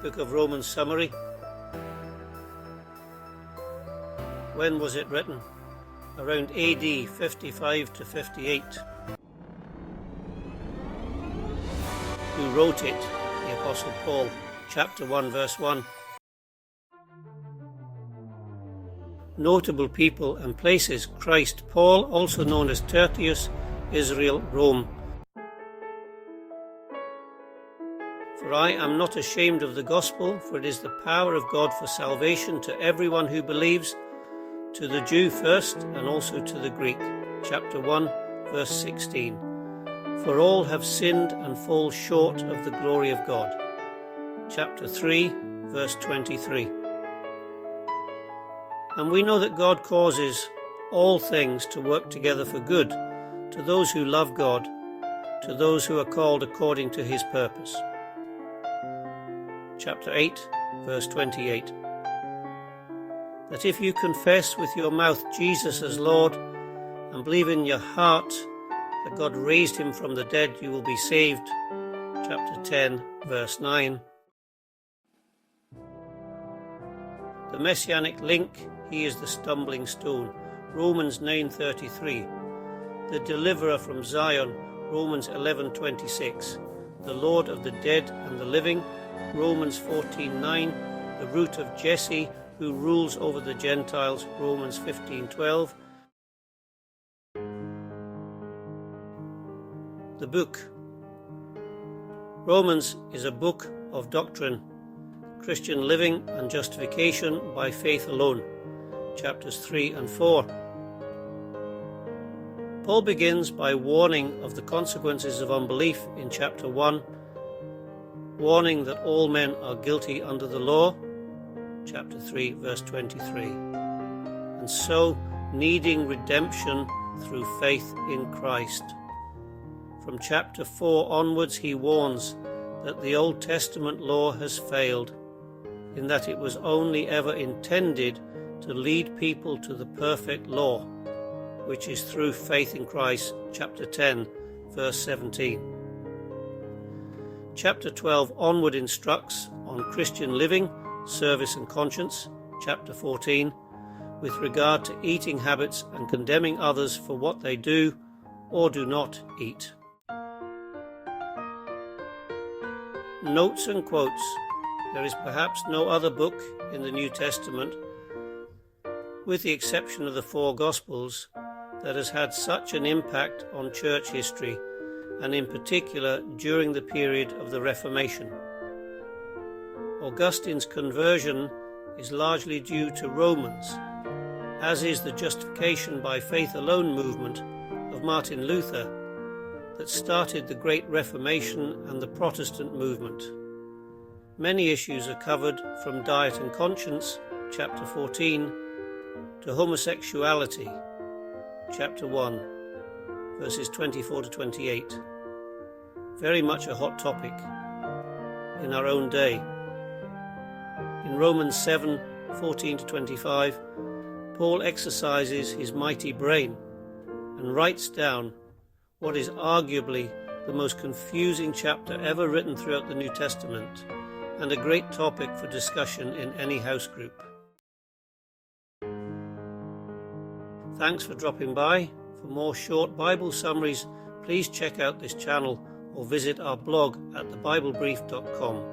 Book of Romans summary. When was it written? Around AD 55 to 58. Who wrote it? The Apostle Paul, chapter 1, verse 1. Notable people and places: Christ, Paul, also known as Tertius, Israel, Rome. For I am not ashamed of the gospel, for it is the power of God for salvation to everyone who believes, to the Jew first, and also to the Greek. Chapter 1, verse 16. For all have sinned and fall short of the glory of God. Chapter 3, verse 23. And we know that God causes all things to work together for good, to those who love God, to those who are called according to his purpose. Chapter 8, verse 28. That if you confess with your mouth Jesus as Lord, and believe in your heart that God raised him from the dead, you will be saved. Chapter 10, verse 9. The Messianic link: he is the stumbling stone. Romans 9:33. The deliverer from Zion. Romans 11:26. The Lord of the dead and the living. Romans 14:9. The root of Jesse, who rules over the Gentiles. Romans 15:12. The book. Romans is a book of doctrine, Christian living and justification by faith alone. Chapters 3 and 4. Paul begins by warning of the consequences of unbelief in chapter 1, warning that all men are guilty under the law, chapter 3, verse 23, and so needing redemption through faith in Christ. From chapter 4 onwards, he warns that the Old Testament law has failed, in that it was only ever intended to lead people to the perfect law, which is through faith in Christ, chapter 10, verse 17. Chapter 12 onward instructs on Christian living, service and conscience, chapter 14, with regard to eating habits and condemning others for what they do or do not eat. Notes and quotes. There is perhaps no other book in the New Testament, with the exception of the four Gospels, that has had such an impact on church history, and in particular during the period of the Reformation. Augustine's conversion is largely due to Romans, as is the justification by faith alone movement of Martin Luther that started the Great Reformation and the Protestant movement. Many issues are covered, from diet and conscience, chapter 14, to homosexuality, chapter 1, verses 24 to 28. Very much a hot topic in our own day. In Romans 7:14 to 25, Paul exercises his mighty brain and writes down what is arguably the most confusing chapter ever written throughout the New Testament, and a great topic for discussion in any house group. Thanks for dropping by. For more short Bible summaries, please check out this channel or visit our blog at thebiblebrief.com.